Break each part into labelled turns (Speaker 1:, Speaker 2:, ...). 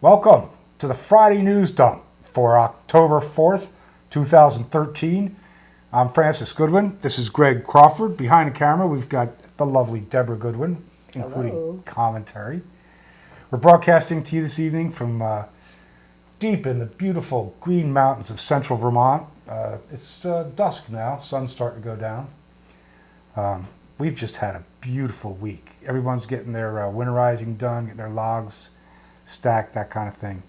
Speaker 1: Welcome to the Friday News Dump for October 4th, 2013. I'm Francis Goodwin. This is Greg Crawford. Behind the camera, we've got the lovely Deborah Goodwin, including commentary. We're broadcasting to you this evening from deep in the beautiful green mountains of central Vermont. It's dusk now. Sun's starting to go down. We've just had a beautiful week. Everyone's getting their winterizing done, getting their logs stacked, that kind of thing.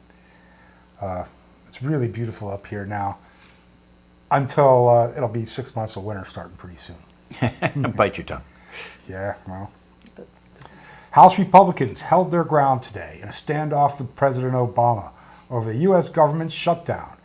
Speaker 1: It's really beautiful up here now until it'll be 6 months of winter starting pretty soon.
Speaker 2: Bite your tongue.
Speaker 1: Yeah, well. House Republicans held their ground today in a standoff with President Obama over the U.S. government's shutdown.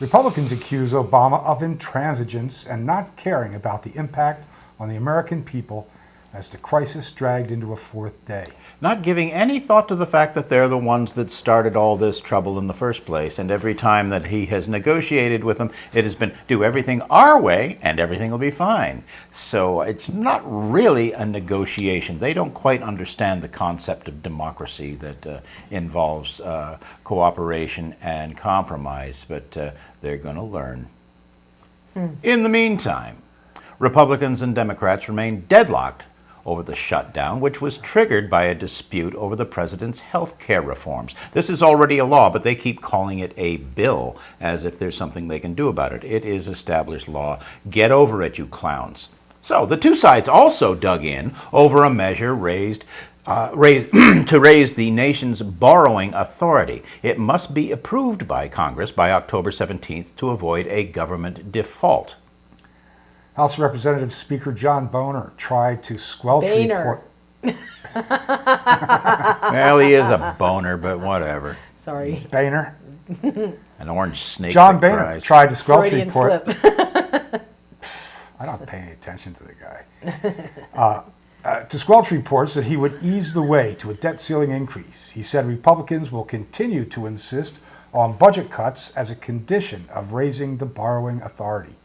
Speaker 1: Republicans accuse Obama of intransigence and not caring about the impact on the American people as the crisis dragged into a fourth day.
Speaker 2: Not giving any thought to the fact that they're the ones that started all this trouble in the first place, and every time that he has negotiated with them, it has been do everything our way and everything will be fine. So it's not really a negotiation. They don't quite understand the concept of democracy that involves cooperation and compromise, but they're going to learn. In the meantime, Republicans and Democrats remain deadlocked over the shutdown, which was triggered by a dispute over the president's health care reforms. This is already a law, but they keep calling it a bill as if there's something they can do about it. It is established law. Get over it, you clowns. So the two sides also dug in over a measure to raise the nation's borrowing authority. It must be approved by Congress by October 17th to avoid a government default.
Speaker 1: House of Representatives Speaker John Boehner tried to squelch report.
Speaker 2: Well, he is a boner, but whatever.
Speaker 3: Sorry.
Speaker 1: Boehner.
Speaker 2: An orange snake.
Speaker 1: John Boehner tried to squelch
Speaker 3: Freudian
Speaker 1: report.
Speaker 3: slip.
Speaker 1: I don't pay any attention to the guy. To squelch reports that he would ease the way to a debt ceiling increase. He said Republicans will continue to insist on budget cuts as a condition of raising the borrowing authority.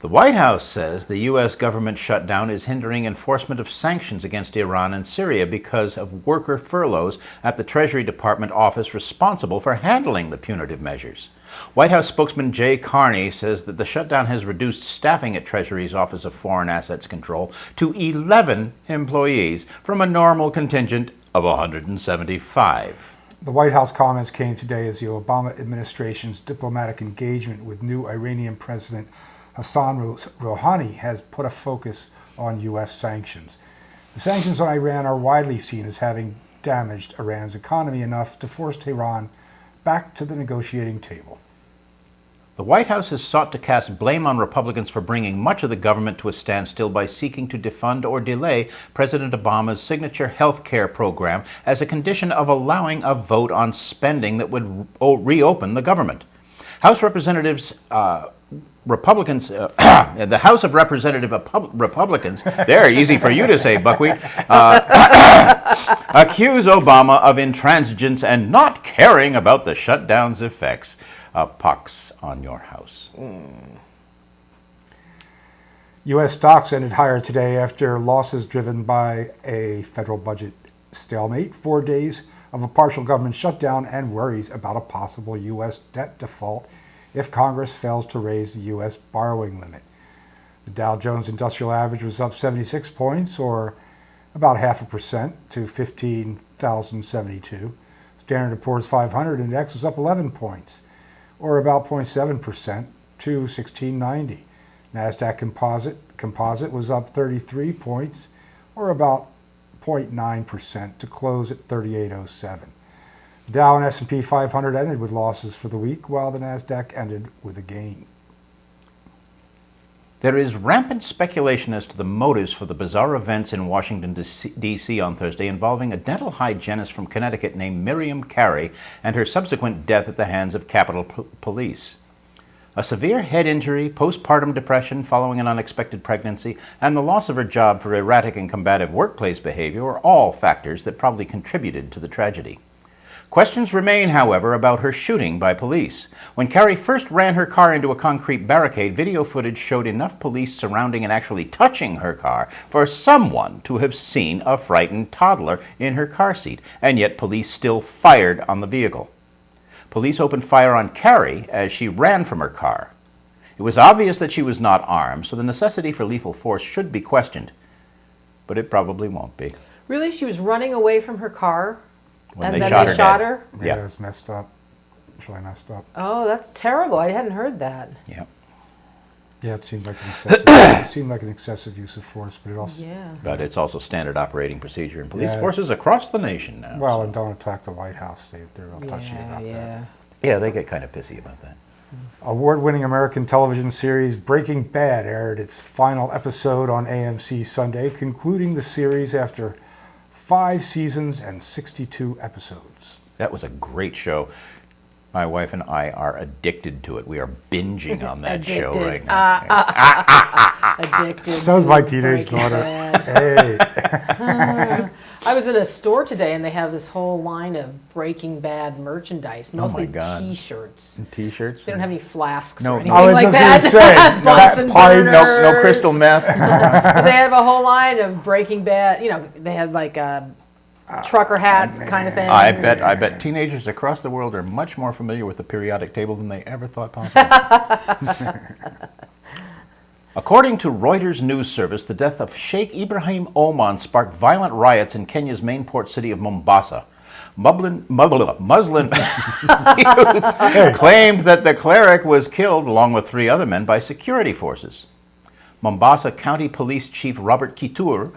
Speaker 2: The White House says the U.S. government shutdown is hindering enforcement of sanctions against Iran and Syria because of worker furloughs at the Treasury Department office responsible for handling the punitive measures. White House spokesman Jay Carney says that the shutdown has reduced staffing at Treasury's Office of Foreign Assets Control to 11 employees from a normal contingent of 175.
Speaker 1: The White House comments came today as the Obama administration's diplomatic engagement with new Iranian President Hassan Rouhani has put a focus on U.S. sanctions. The sanctions on Iran are widely seen as having damaged Iran's economy enough to force Tehran back to the negotiating table.
Speaker 2: The White House has sought to cast blame on Republicans for bringing much of the government to a standstill by seeking to defund or delay President Obama's signature health care program as a condition of allowing a vote on spending that would reopen the government. House Representatives Republicans, the House of Republicans, there, easy for you to say, Buckwheat, accuse Obama of intransigence and not caring about the shutdown's effects. Pox on your house.
Speaker 1: U.S. stocks ended higher today after losses driven by a federal budget stalemate, 4 days of a partial government shutdown, and worries about a possible U.S. debt default if Congress fails to raise the U.S. borrowing limit. The Dow Jones Industrial Average was up 76 points, or about 0.5% to 15,072. Standard & Poor's 500 index was up 11 points, or about 0.7% to 1690. NASDAQ Composite was up 33 points, or about 0.9% to close at 3807. The Dow and S&P 500 ended with losses for the week, while the NASDAQ ended with a gain.
Speaker 2: There is rampant speculation as to the motives for the bizarre events in Washington, D.C. on Thursday involving a dental hygienist from Connecticut named Miriam Carey and her subsequent death at the hands of Capitol Police. A severe head injury, postpartum depression following an unexpected pregnancy, and the loss of her job for erratic and combative workplace behavior were all factors that probably contributed to the tragedy. Questions remain, however, about her shooting by police. When Carrie first ran her car into a concrete barricade, video footage showed enough police surrounding and actually touching her car for someone to have seen a frightened toddler in her car seat, and yet police still fired on the vehicle. Police opened fire on Carrie as she ran from her car. It was obvious that she was not armed, so the necessity for lethal force should be questioned, but it probably won't be.
Speaker 3: Really? She was running away from her car?
Speaker 2: When
Speaker 3: and
Speaker 2: they
Speaker 3: then
Speaker 2: shot
Speaker 3: they
Speaker 2: her
Speaker 3: shot
Speaker 2: dead.
Speaker 3: her?
Speaker 1: Yeah,
Speaker 2: Yeah.
Speaker 1: it's messed up. It's really messed up.
Speaker 3: Oh, that's terrible. I hadn't heard that.
Speaker 2: Yeah.
Speaker 1: Yeah, it seemed like an excessive use of force, but it also
Speaker 3: Yeah.
Speaker 2: But it's also standard operating procedure in police
Speaker 1: Yeah.
Speaker 2: forces across the nation now.
Speaker 1: well,
Speaker 2: so.
Speaker 1: and don't attack the White House. They're real touchy about that.
Speaker 3: Yeah.
Speaker 2: Yeah, they get kind of pissy about that.
Speaker 1: Award-winning American television series Breaking Bad aired its final episode on AMC Sunday, concluding the series after 5 seasons and 62 episodes.
Speaker 2: That was a great show. My wife and I are addicted to it. We are binging on that show
Speaker 3: Addicted.
Speaker 2: right now.
Speaker 3: Addicted.
Speaker 1: So's my
Speaker 3: to
Speaker 1: teenage
Speaker 3: Breaking
Speaker 1: daughter.
Speaker 3: Bad.
Speaker 1: Hey,
Speaker 3: I was in a store today and they have this whole line of Breaking Bad merchandise, mostly
Speaker 2: God.
Speaker 3: T-shirts.
Speaker 2: T-shirts?
Speaker 3: They don't have any flasks
Speaker 2: No,
Speaker 3: or anything
Speaker 1: I was
Speaker 3: like
Speaker 1: just
Speaker 3: that.
Speaker 1: gonna say,
Speaker 3: Bunsen
Speaker 1: that pipe-
Speaker 3: burners.
Speaker 2: No crystal meth.
Speaker 3: But they have a whole line of Breaking Bad. You know, they have like a trucker hat kind of thing.
Speaker 2: I bet teenagers across the world are much more familiar with the periodic table than they ever thought possible. According to Reuters news service, the death of Sheikh Ibrahim Oman sparked violent riots in Kenya's main port city of Mombasa. Muslim youth claimed that the cleric was killed along with 3 other men by security forces. Mombasa County Police Chief Robert Kitur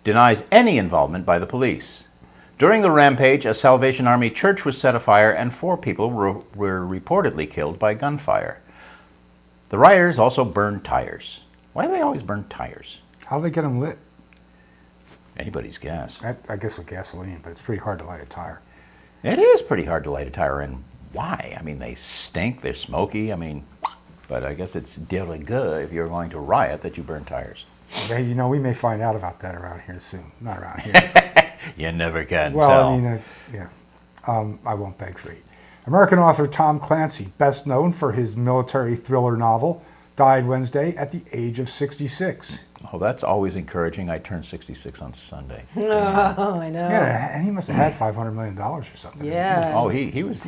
Speaker 2: denies any involvement by the police. During the rampage, a Salvation Army church was set afire and 4 people were reportedly killed by gunfire. The rioters also burned tires. Why do they always burn tires?
Speaker 1: how do they get them lit?
Speaker 2: Anybody's guess.
Speaker 1: I guess with gasoline, but it's pretty hard to light a tire.
Speaker 2: It is pretty hard to light a tire, and why? I mean, they stink, they're smoky, but I guess it's de rigueur if you're going to riot that you burn tires.
Speaker 1: Hey, we may find out about that around here soon. Not around here.
Speaker 2: You never can
Speaker 1: Well,
Speaker 2: tell.
Speaker 1: I mean, I won't beg fate. American author Tom Clancy, best known for his military thriller novel, died Wednesday at the age of 66.
Speaker 2: Oh, that's always encouraging. I turned 66 on Sunday.
Speaker 3: Oh, I know.
Speaker 1: Yeah, and he must have had $500 million or something.
Speaker 3: Yeah.
Speaker 2: Oh, he was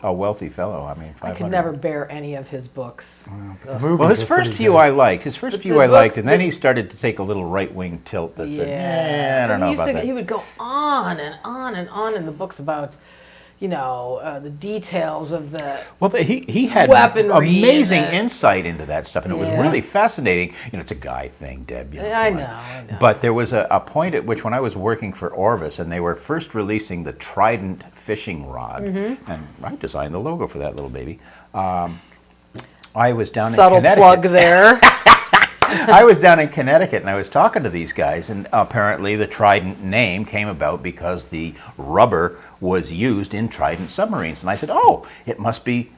Speaker 2: a wealthy fellow. I mean,
Speaker 3: I
Speaker 2: 500.
Speaker 3: could never bear any of his books.
Speaker 1: But the movies
Speaker 2: Well, his
Speaker 1: were
Speaker 2: first
Speaker 1: pretty
Speaker 2: few
Speaker 1: good.
Speaker 2: I liked. His first few
Speaker 3: the
Speaker 2: I liked,
Speaker 3: books-
Speaker 2: and then he started to take a little right-wing tilt that said, I don't know about that.
Speaker 3: He would go on and on and on in the books about, the details of the.
Speaker 2: Well, he had
Speaker 3: Weaponry
Speaker 2: amazing
Speaker 3: and
Speaker 2: insight into that stuff, and it was
Speaker 3: Yeah.
Speaker 2: really fascinating. It's a guy thing, Deb.
Speaker 3: I
Speaker 2: come on.
Speaker 3: know, I know.
Speaker 2: But there was a point at which, when I was working for Orvis, and they were first releasing the Trident fishing rod,
Speaker 3: Mm-hmm.
Speaker 2: and I designed the logo for that little baby. I was down
Speaker 3: Subtle
Speaker 2: in Connecticut.
Speaker 3: plug there.
Speaker 2: I was down in Connecticut and I was talking to these guys, and apparently the Trident name came about because the rubber was used in Trident submarines. And I said, oh, it must be,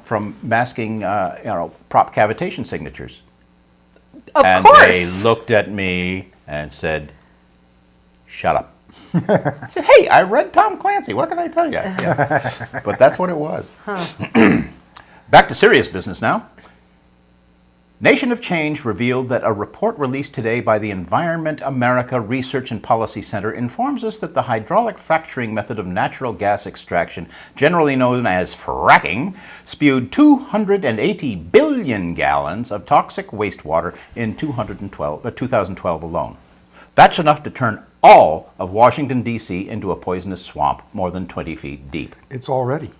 Speaker 2: from masking, prop cavitation signatures.
Speaker 3: Of
Speaker 2: And
Speaker 3: course.
Speaker 2: they looked at me and said, shut up. I said, hey, I read Tom Clancy. What can I tell you? Yeah. But that's what it was. Back to serious business now. Nation of Change revealed that a report released today by the Environment America Research and Policy Center informs us that the hydraulic fracturing method of natural gas extraction, generally known as fracking, spewed 280 billion gallons of toxic wastewater in 2012 alone. That's enough to turn all of Washington, D.C. into a poisonous swamp more than 20 feet deep.
Speaker 1: It's already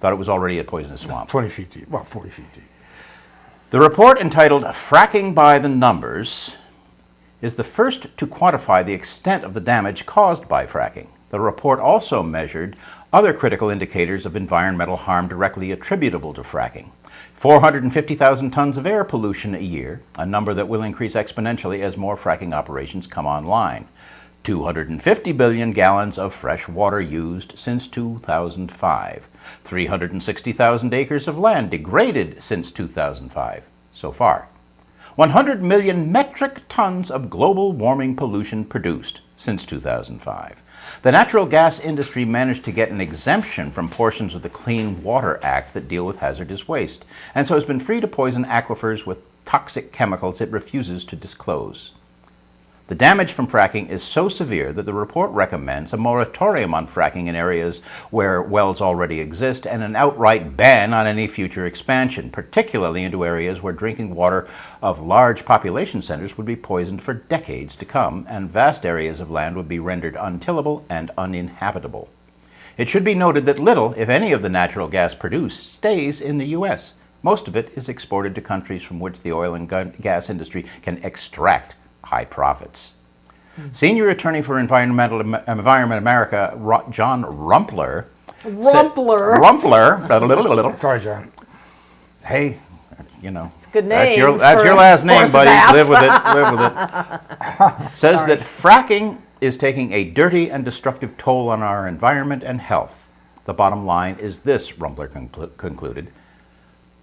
Speaker 2: Thought it was already a poisonous swamp.
Speaker 1: 20 feet deep. Well, 40 feet deep.
Speaker 2: The report, entitled Fracking by the Numbers, is the first to quantify the extent of the damage caused by fracking. The report also measured other critical indicators of environmental harm directly attributable to fracking. 450,000 tons of air pollution a year, a number that will increase exponentially as more fracking operations come online. 250 billion gallons of fresh water used since 2005. 360,000 acres of land degraded since 2005, so far. 100 million metric tons of global warming pollution produced. since 2005. The natural gas industry managed to get an exemption from portions of the Clean Water Act that deal with hazardous waste, and so has been free to poison aquifers with toxic chemicals it refuses to disclose. The damage from fracking is so severe that the report recommends a moratorium on fracking in areas where wells already exist and an outright ban on any future expansion, particularly into areas where drinking water of large population centers would be poisoned for decades to come, and vast areas of land would be rendered untillable and uninhabitable. It should be noted that little, if any, of the natural gas produced stays in the U.S. Most of it is exported to countries from which the oil and gas industry can extract high profits. Senior Attorney for Environment America, John Rumpler. Rumpler.
Speaker 1: Sorry, John.
Speaker 2: Hey, you know.
Speaker 3: It's a good name.
Speaker 2: That's your last name,
Speaker 3: horse's
Speaker 2: buddy.
Speaker 3: ass.
Speaker 2: Live with it. Live with it. Says that fracking is taking a dirty and destructive toll on our environment and health. The bottom line is this, Rumpler concluded.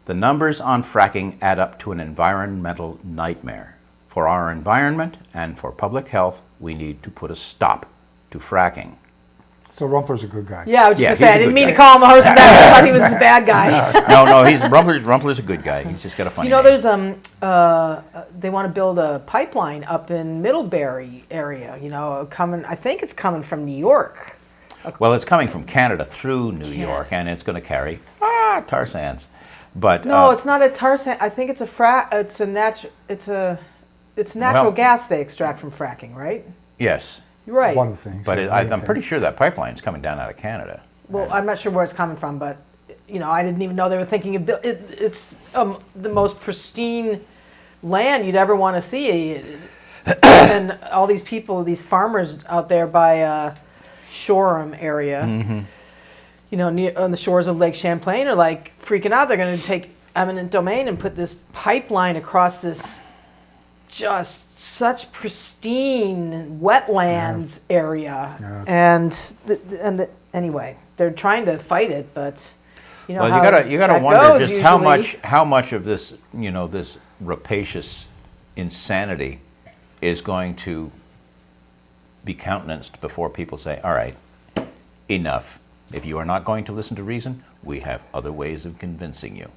Speaker 2: The numbers on fracking add up to an environmental nightmare. For our environment and for public health, we need to put a stop to fracking.
Speaker 1: So Rumpler's a good guy.
Speaker 3: Yeah, I was just
Speaker 2: Yeah,
Speaker 3: going to say,
Speaker 2: he's a
Speaker 3: I didn't
Speaker 2: good
Speaker 3: mean
Speaker 2: guy.
Speaker 3: to call him a horse's ass. I thought he was a bad guy.
Speaker 2: No, Rumpler's a good guy. He's just got a funny name.
Speaker 3: There's they want to build a pipeline up in Middlebury area. I think it's coming from New York.
Speaker 2: Well, it's coming from Canada through New York, and it's going to carry tar sands. But
Speaker 3: No, it's not a tar sand. I think it's it's natural
Speaker 2: Well-
Speaker 3: gas they extract from fracking, right?
Speaker 2: yes,
Speaker 3: You're right.
Speaker 1: One of the things.
Speaker 2: but
Speaker 1: yeah,
Speaker 2: I'm
Speaker 1: main
Speaker 2: pretty
Speaker 1: thing.
Speaker 2: sure that pipeline's coming down out of Canada.
Speaker 3: Well, I'm not sure where it's coming from, but I didn't even know they were thinking of it's the most pristine land you'd ever want to see, and all these people, these farmers out there by Shoreham area, near, on the shores of Lake Champlain, are like freaking out. They're going to take eminent domain and put this pipeline across this just such pristine wetlands area,
Speaker 1: Yeah.
Speaker 3: anyway, they're trying to fight it, but
Speaker 2: Well,
Speaker 3: how
Speaker 2: you gotta
Speaker 3: that
Speaker 2: wonder
Speaker 3: goes
Speaker 2: just how
Speaker 3: usually.
Speaker 2: much of this this rapacious insanity is going to be countenanced before people say, all right, enough. If you are not going to listen to reason, we have other ways of convincing you.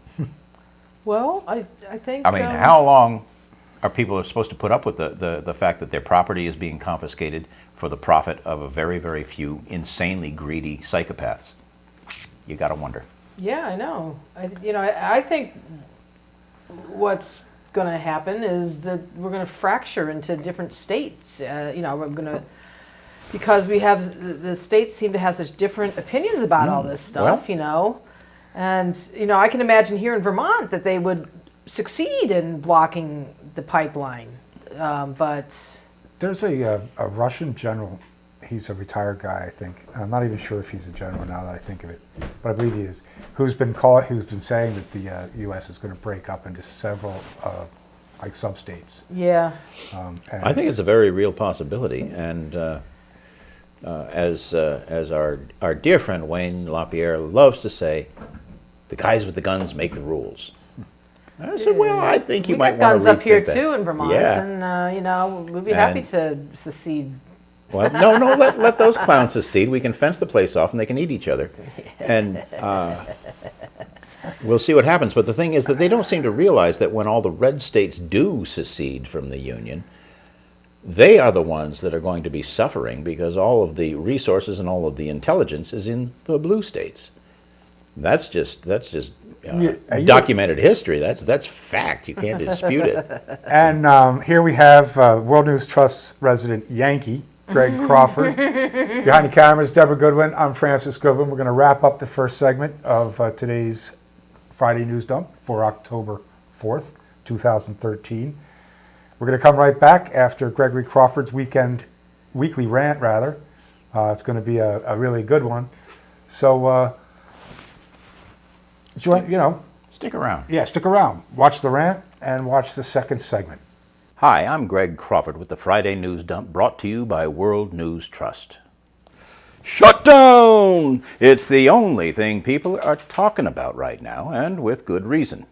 Speaker 3: Well, I think.
Speaker 2: I mean, how long are people supposed to put up with the fact that their property is being confiscated for the profit of a very, very few insanely greedy psychopaths? You got to wonder.
Speaker 3: Yeah, I know. I think what's going to happen is that we're going to fracture into different states. We're going to, because the states seem to have such different opinions about all this stuff. And I can imagine here in Vermont that they would succeed in blocking the pipeline, but
Speaker 1: There's a Russian general. He's a retired guy, I think. I'm not even sure if he's a general now that I think of it, but I believe he is. Who's been saying that the U.S. is going to break up into several sub-states.
Speaker 3: yeah.
Speaker 2: I think it's a very real possibility, and as our dear friend Wayne LaPierre loves to say, the guys with the guns make the rules. I said, well, I think you
Speaker 3: We
Speaker 2: might
Speaker 3: got
Speaker 2: want
Speaker 3: guns
Speaker 2: to
Speaker 3: up here
Speaker 2: rethink that.
Speaker 3: too in Vermont,
Speaker 2: Yeah.
Speaker 3: and we'd be happy to secede.
Speaker 2: Well, no, let those clowns secede. We can fence the place off, and they can eat each other, and we'll see what happens. But the thing is that they don't seem to realize that when all the red states do secede from the Union, they are the ones that are going to be suffering because all of the resources and all of the intelligence is in the blue states. That's just documented history. That's fact. You can't dispute it.
Speaker 1: And here we have World News Trust resident Yankee, Greg Crawford. Behind the cameras, Deborah Goodwin. I'm Francis Goodwin. We're going to wrap up the first segment of today's Friday News Dump for October 4th, 2013. We're going to come right back after Gregory Crawford's weekly rant, rather. It's going to be a really good one. So,
Speaker 2: Stick around.
Speaker 1: Yeah, stick around. Watch the rant and watch the second segment.
Speaker 2: Hi, I'm Greg Crawford with the Friday News Dump, brought to you by World News Trust. Shut down! It's the only thing people are talking about right now, and with good reason.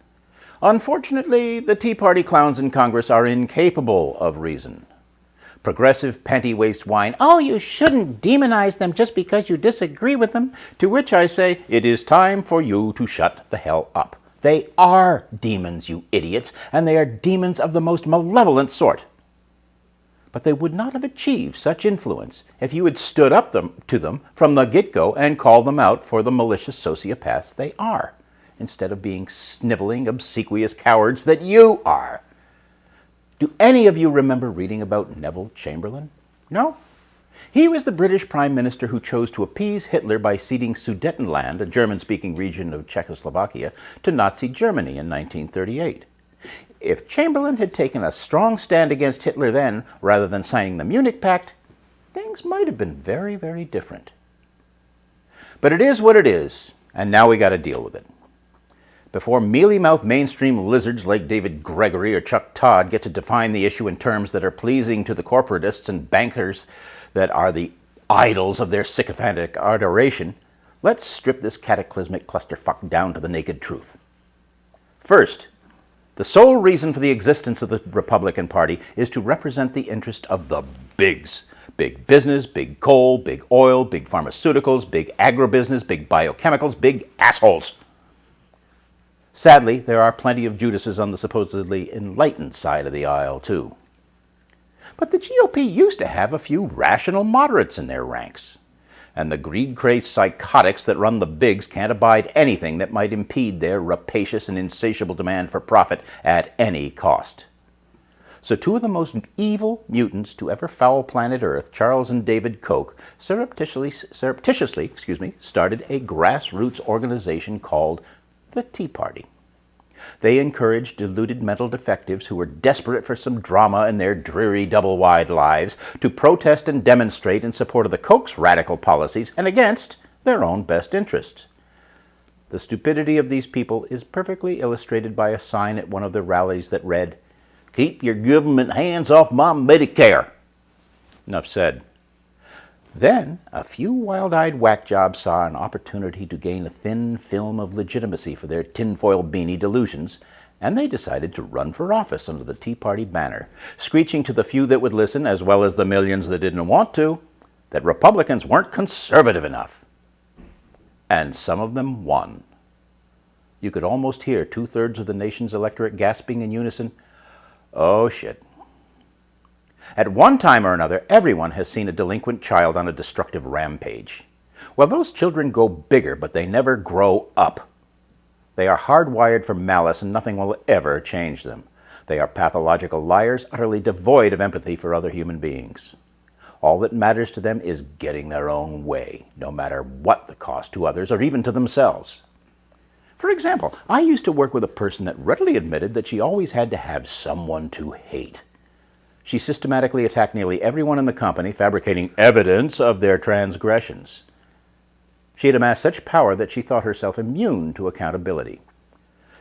Speaker 2: Unfortunately, the Tea Party clowns in Congress are incapable of reason. progressive panty-waist whine, "Oh, you shouldn't demonize them just because you disagree with them," to which I say, it is time for you to shut the hell up. They are demons, you idiots, and they are demons of the most malevolent sort. But they would not have achieved such influence if you had stood up to them from the get-go and called them out for the malicious sociopaths they are, instead of being sniveling, obsequious cowards that you are. Do any of you remember reading about Neville Chamberlain? No? He was the British Prime Minister who chose to appease Hitler by ceding Sudetenland, a German-speaking region of Czechoslovakia, to Nazi Germany in 1938. If Chamberlain had taken a strong stand against Hitler then, rather than signing the Munich Pact, things might have been very, very different. But it is what it is, and now we got to deal with it. Before mealy-mouthed mainstream lizards like David Gregory or Chuck Todd get to define the issue in terms that are pleasing to the corporatists and bankers that are the idols of their sycophantic adoration, let's strip this cataclysmic clusterfuck down to the naked truth. First, the sole reason for the existence of the Republican Party is to represent the interest of the bigs. Big business, big coal, big oil, big pharmaceuticals, big agribusiness, big biochemicals, big assholes. Sadly, there are plenty of Judases on the supposedly enlightened side of the aisle, too. But the GOP used to have a few rational moderates in their ranks. And the greed-crazed psychotics that run the bigs can't abide anything that might impede their rapacious and insatiable demand for profit at any cost. So two of the most evil mutants to ever foul planet Earth, Charles and David Koch, surreptitiously started a grassroots organization called the Tea Party. They encouraged deluded mental defectives who were desperate for some drama in their dreary double-wide lives to protest and demonstrate in support of the Koch's radical policies and against their own best interests. The stupidity of these people is perfectly illustrated by a sign at one of the rallies that read, "Keep your government hands off my Medicare." Enough said. Then, a few wild-eyed whack jobs saw an opportunity to gain a thin film of legitimacy for their tinfoil beanie delusions, and they decided to run for office under the Tea Party banner, screeching to the few that would listen, as well as the millions that didn't want to, that Republicans weren't conservative enough. And some of them won. You could almost hear 2/3 of the nation's electorate gasping in unison, "Oh shit." At one time or another, everyone has seen a delinquent child on a destructive rampage. Well, those children go bigger, but they never grow up. They are hardwired for malice, and nothing will ever change them. They are pathological liars, utterly devoid of empathy for other human beings. All that matters to them is getting their own way, no matter what the cost to others or even to themselves. For example, I used to work with a person that readily admitted that she always had to have someone to hate. She systematically attacked nearly everyone in the company, fabricating evidence of their transgressions. She had amassed such power that she thought herself immune to accountability.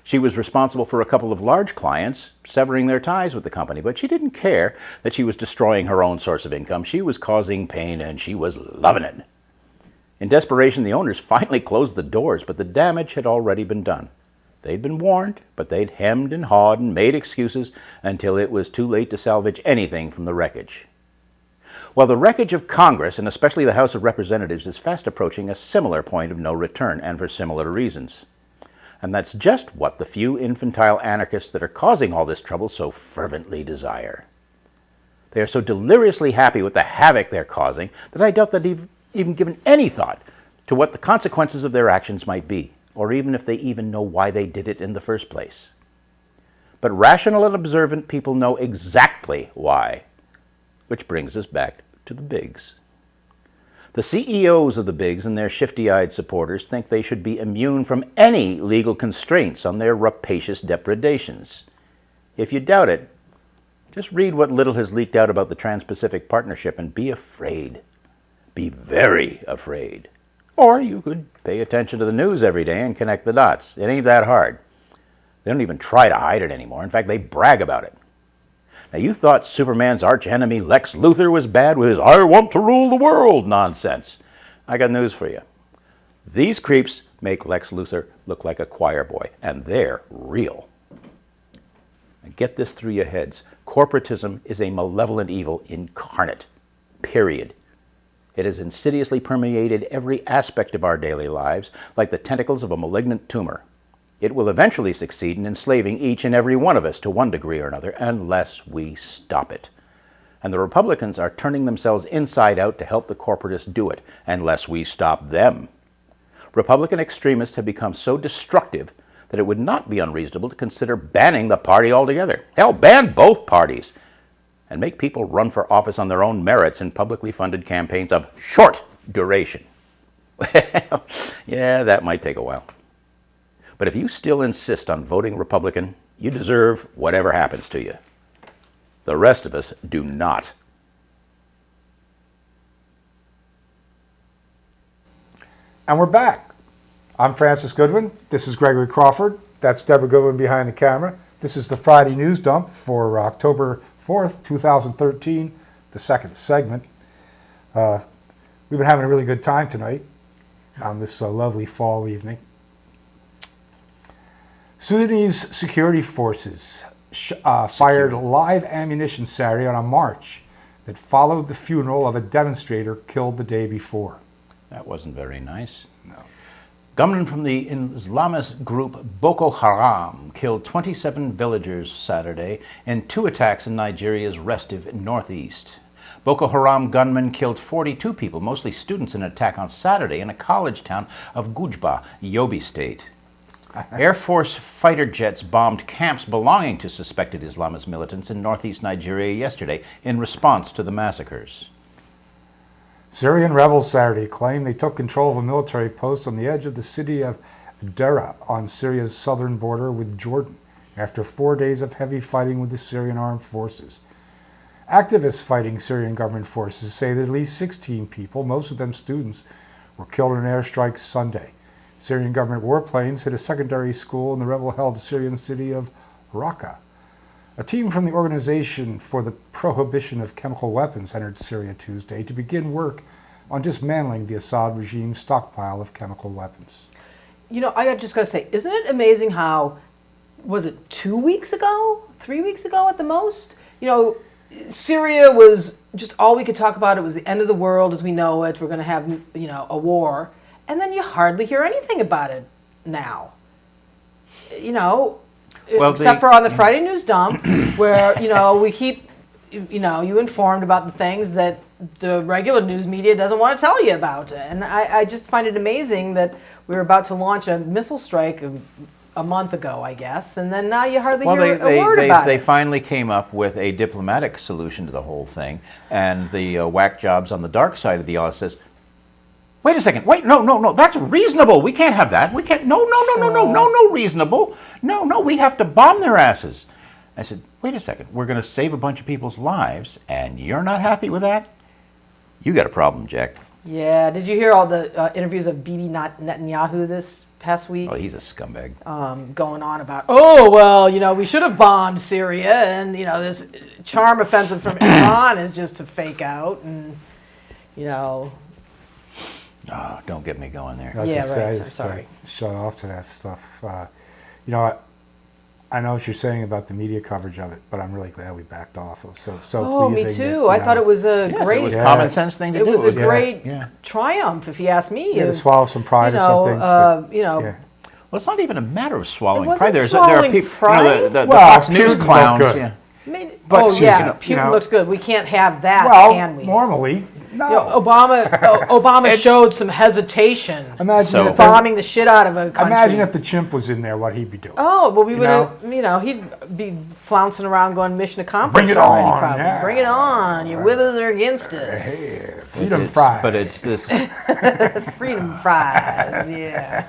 Speaker 2: She was responsible for a couple of large clients, severing their ties with the company, but she didn't care that she was destroying her own source of income. She was causing pain, and she was loving it. In desperation, the owners finally closed the doors, but the damage had already been done. They'd been warned, but they'd hemmed and hawed and made excuses until it was too late to salvage anything from the wreckage. Well, the wreckage of Congress, and especially the House of Representatives, is fast approaching a similar point of no return, and for similar reasons. And that's just what the few infantile anarchists that are causing all this trouble so fervently desire. They are so deliriously happy with the havoc they're causing that I doubt that they've even given any thought to what the consequences of their actions might be, or even if they even know why they did it in the first place. But rational and observant people know exactly why, which brings us back to the bigs. The CEOs of the bigs and their shifty-eyed supporters think they should be immune from any legal constraints on their rapacious depredations. If you doubt it, just read what little has leaked out about the Trans-Pacific Partnership and be afraid. Be very afraid. Or you could pay attention to the news every day and connect the dots. It ain't that hard. They don't even try to hide it anymore. In fact, they brag about it. Now, you thought Superman's archenemy Lex Luthor was bad with his "I want to rule the world" nonsense. I got news for you. These creeps make Lex Luthor look like a choir boy, and they're real. And get this through your heads. Corporatism is a malevolent evil incarnate, period. It has insidiously permeated every aspect of our daily lives like the tentacles of a malignant tumor. It will eventually succeed in enslaving each and every one of us to one degree or another unless we stop it. And the Republicans are turning themselves inside out to help the corporatists do it unless we stop them. Republican extremists have become so destructive that it would not be unreasonable to consider banning the party altogether. Hell, ban both parties and make people run for office on their own merits in publicly funded campaigns of short duration. Well, yeah, that might take a while. But if you still insist on voting Republican, you deserve whatever happens to you. The rest of us do not.
Speaker 1: And we're back. I'm Francis Goodwin. This is Gregory Crawford. That's Deborah Goodwin behind the camera. This is the Friday News Dump for October 4th, 2013, the second segment. We've been having a really good time tonight on this lovely fall evening. Sudanese security forces fired live ammunition Saturday on a march that followed the funeral of a demonstrator killed the day before.
Speaker 2: That wasn't very nice.
Speaker 1: No.
Speaker 2: Gunmen from the Islamist group Boko Haram killed 27 villagers Saturday in 2 attacks in Nigeria's restive northeast. Boko Haram gunmen killed 42 people, mostly students, in an attack on Saturday in a college town of Gujba, Yobe State. Air Force fighter jets bombed camps belonging to suspected Islamist militants in northeast Nigeria yesterday in response to the massacres.
Speaker 1: Syrian rebels Saturday claimed they took control of a military post on the edge of the city of Deborah on Syria's southern border with Jordan after 4 days of heavy fighting with the Syrian armed forces. Activists fighting Syrian government forces say that at least 16 people, most of them students, were killed in an airstrike Sunday. Syrian government warplanes hit a secondary school in the rebel-held Syrian city of Raqqa. A team from the Organization for the Prohibition of Chemical Weapons entered Syria Tuesday to begin work on dismantling the Assad regime's stockpile of chemical weapons.
Speaker 3: You know, I just got to say, isn't it amazing how, was it 2 weeks ago, 3 weeks ago at the most? You know, Syria was just all we could talk about. It was the end of the world as we know it. We're going to have, you know, a war. And then you hardly hear anything about it now. You know, well, except for on the Friday News Dump, where, you know, we keep, you know, you informed about the things that the regular news media doesn't want to tell you about. And I just find it amazing that we were about to launch a missile strike a month ago, I guess, and then now you hardly hear a word about it.
Speaker 2: They finally came up with a diplomatic solution to the whole thing, and the whack jobs on the dark side of the aisle says, wait a second, wait, no, that's reasonable. We can't have that. We can't, no, reasonable. No, we have to bomb their asses. I said, wait a second, we're going to save a bunch of people's lives, and you're not happy with that? You got a problem, Jack.
Speaker 3: Yeah, did you hear all the interviews of Bibi Netanyahu this past week?
Speaker 2: Oh, he's a scumbag.
Speaker 3: Going on about, oh, well, you know, we should have bombed Syria, and, you know, this charm offensive from Iran is just to fake out, and, you know.
Speaker 2: Oh, don't get me going there.
Speaker 1: I was
Speaker 3: Yeah,
Speaker 1: gonna say,
Speaker 3: right,
Speaker 1: I just,
Speaker 3: sorry.
Speaker 1: Shut off to that stuff. You know, I know what you're saying about the media coverage of it, but I'm really glad we backed off. It was so
Speaker 3: Oh,
Speaker 1: pleasing.
Speaker 3: me
Speaker 1: that,
Speaker 3: too. I thought it was a
Speaker 2: Yes,
Speaker 3: great.
Speaker 2: it was a common sense thing to
Speaker 3: It
Speaker 2: do.
Speaker 3: was a great
Speaker 2: yeah.
Speaker 3: triumph, if you ask me.
Speaker 1: You had to swallow some pride
Speaker 3: you
Speaker 1: or
Speaker 3: know,
Speaker 1: something. but,
Speaker 3: you know,
Speaker 1: yeah.
Speaker 2: Well, it's not even a matter of swallowing
Speaker 3: It wasn't
Speaker 2: pride. There are
Speaker 3: swallowing
Speaker 2: people,
Speaker 3: pride?
Speaker 2: you know, the
Speaker 1: Well,
Speaker 2: Fox News
Speaker 1: Putin looked
Speaker 2: clowns.
Speaker 1: good.
Speaker 2: Yeah.
Speaker 1: But
Speaker 3: oh
Speaker 1: Susan,
Speaker 3: yeah,
Speaker 1: you
Speaker 3: Putin
Speaker 1: know-
Speaker 3: looked good. We can't have that,
Speaker 1: Well,
Speaker 3: can we?
Speaker 1: normally, no.
Speaker 3: You know, Obama
Speaker 2: It's-
Speaker 3: showed some hesitation.
Speaker 1: Imagine
Speaker 2: So-
Speaker 1: if there-
Speaker 3: Bombing the shit out of a country.
Speaker 1: Imagine if the chimp was in there, what he'd be doing.
Speaker 3: Oh, well, we
Speaker 1: You
Speaker 3: would have, you know, he'd be flouncing around going mission accomplished.
Speaker 1: Bring it
Speaker 3: already,
Speaker 1: on,
Speaker 3: probably.
Speaker 1: yeah.
Speaker 3: Bring it on. You're with us or against us.
Speaker 1: Hey, freedom
Speaker 2: It's-
Speaker 1: fries.
Speaker 2: But it's this.
Speaker 3: Freedom fries, yeah.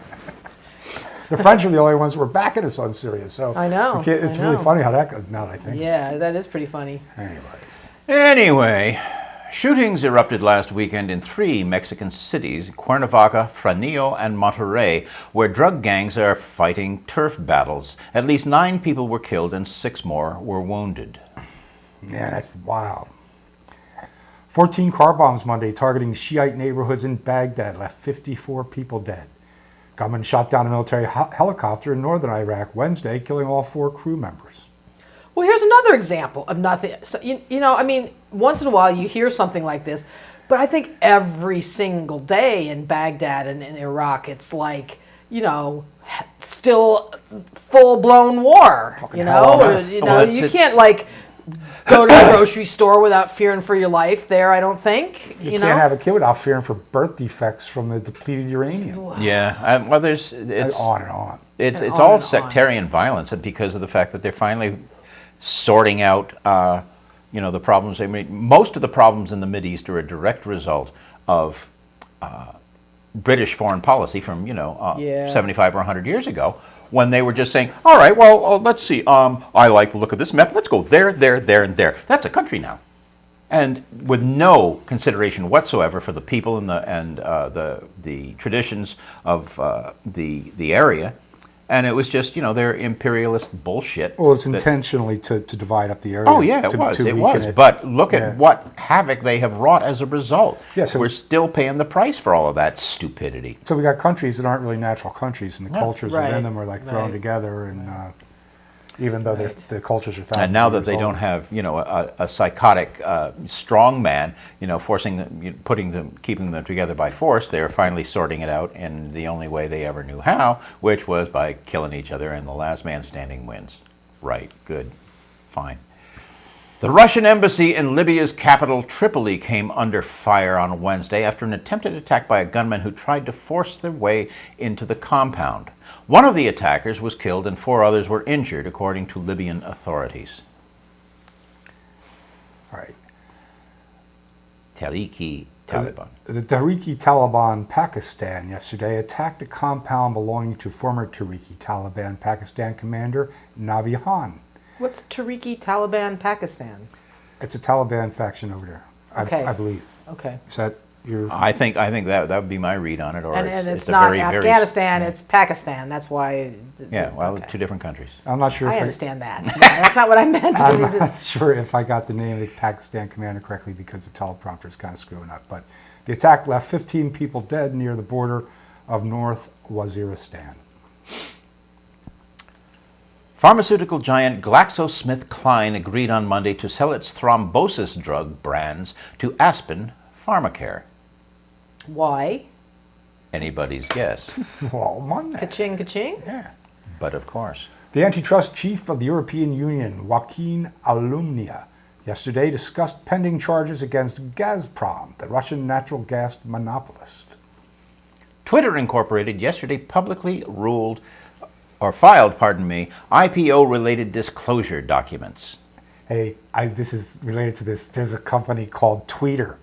Speaker 1: The French are the only ones who were backing us on Syria. So
Speaker 3: I know,
Speaker 1: we can't- it's
Speaker 3: I
Speaker 1: really
Speaker 3: know.
Speaker 1: funny how that goes. Now that I think.
Speaker 3: Yeah, that is pretty funny.
Speaker 2: Anyway, shootings erupted last weekend in 3 Mexican cities, Cuernavaca, Fresnillo, and Monterrey, where drug gangs are fighting turf battles. At least 9 people were killed and 6 more were wounded.
Speaker 1: Yeah, that's wild. 14 car bombs Monday targeting Shiite neighborhoods in Baghdad left 54 people dead. Gunmen shot down a military helicopter in northern Iraq Wednesday, killing all 4 crew members.
Speaker 3: Well, here's another example of nothing. So, I mean, once in a while you hear something like this, but I think every single day in Baghdad and in Iraq, it's like, still full-blown war,
Speaker 1: hell on earth.
Speaker 3: You can't, like, go to the grocery store without fearing for your life there, I don't think.
Speaker 1: You can't have a kid without fearing for birth defects from the depleted uranium.
Speaker 2: Yeah, well, it's
Speaker 1: On and on.
Speaker 2: It's
Speaker 3: And
Speaker 2: all
Speaker 3: on.
Speaker 2: sectarian violence, and because of the fact that they're finally sorting out, the problems. I mean, most of the problems in the Mideast are a direct result of British foreign policy from 75 or 100 years ago, when they were just saying, all right, well, let's see. I like the look of this map. Let's go there, there, there, and there. That's a country now, and with no consideration whatsoever for the people and the traditions of the area. And it was just, their imperialist bullshit.
Speaker 1: Well, it's intentionally to divide up the area.
Speaker 2: Oh, yeah, it was. But look at what havoc they have wrought as a result.
Speaker 1: Yeah, so
Speaker 2: we're still paying the price for all of that stupidity.
Speaker 1: So we got countries that aren't really natural countries, and the cultures
Speaker 3: Right.
Speaker 1: within them are like thrown together, and even though the cultures are thousands
Speaker 2: And now
Speaker 1: of
Speaker 2: that
Speaker 1: years
Speaker 2: they don't
Speaker 1: old.
Speaker 2: have, a psychotic strong man, forcing them, keeping them together by force, they're finally sorting it out in the only way they ever knew how, which was by killing each other, and the last man standing wins. Right, good, fine. The Russian embassy in Libya's capital, Tripoli, came under fire on Wednesday after an attempted attack by a gunman who tried to force their way into the compound. One of the attackers was killed and 4 others were injured, according to Libyan authorities.
Speaker 1: All right.
Speaker 2: Tariqi Taliban.
Speaker 1: The Tariqi Taliban Pakistan yesterday attacked a compound belonging to former Tariqi Taliban Pakistan commander Nabi Khan.
Speaker 3: What's Tariqi Taliban Pakistan?
Speaker 1: It's a Taliban faction over there,
Speaker 3: Okay.
Speaker 1: I believe.
Speaker 3: Okay.
Speaker 1: Is that your...
Speaker 2: I think that would be my read on it. Or
Speaker 3: And it's
Speaker 2: a
Speaker 3: not
Speaker 2: very, very
Speaker 3: Afghanistan, it's Pakistan. That's why.
Speaker 2: Yeah, well,
Speaker 3: okay.
Speaker 2: 2 different countries.
Speaker 1: I'm not sure
Speaker 3: I
Speaker 1: if
Speaker 3: understand that. Yeah, that's not what I meant.
Speaker 1: I'm not sure if I got the name of the Pakistan commander correctly because the teleprompter is kind of screwing up. But the attack left 15 people dead near the border of North Waziristan.
Speaker 2: Pharmaceutical giant GlaxoSmithKline agreed on Monday to sell its thrombosis drug brands to Aspen Pharmacare.
Speaker 3: Why?
Speaker 2: Anybody's guess,
Speaker 1: Well, Monday.
Speaker 3: Ka-ching, ka-ching?
Speaker 1: Yeah.
Speaker 2: but of course.
Speaker 1: The antitrust chief of the European Union, Joaquin Almunia, yesterday discussed pending charges against Gazprom, the Russian natural gas monopolist.
Speaker 2: Twitter Incorporated yesterday publicly filed, IPO-related disclosure documents.
Speaker 1: Hey, this is related to this. There's a company called Tweeter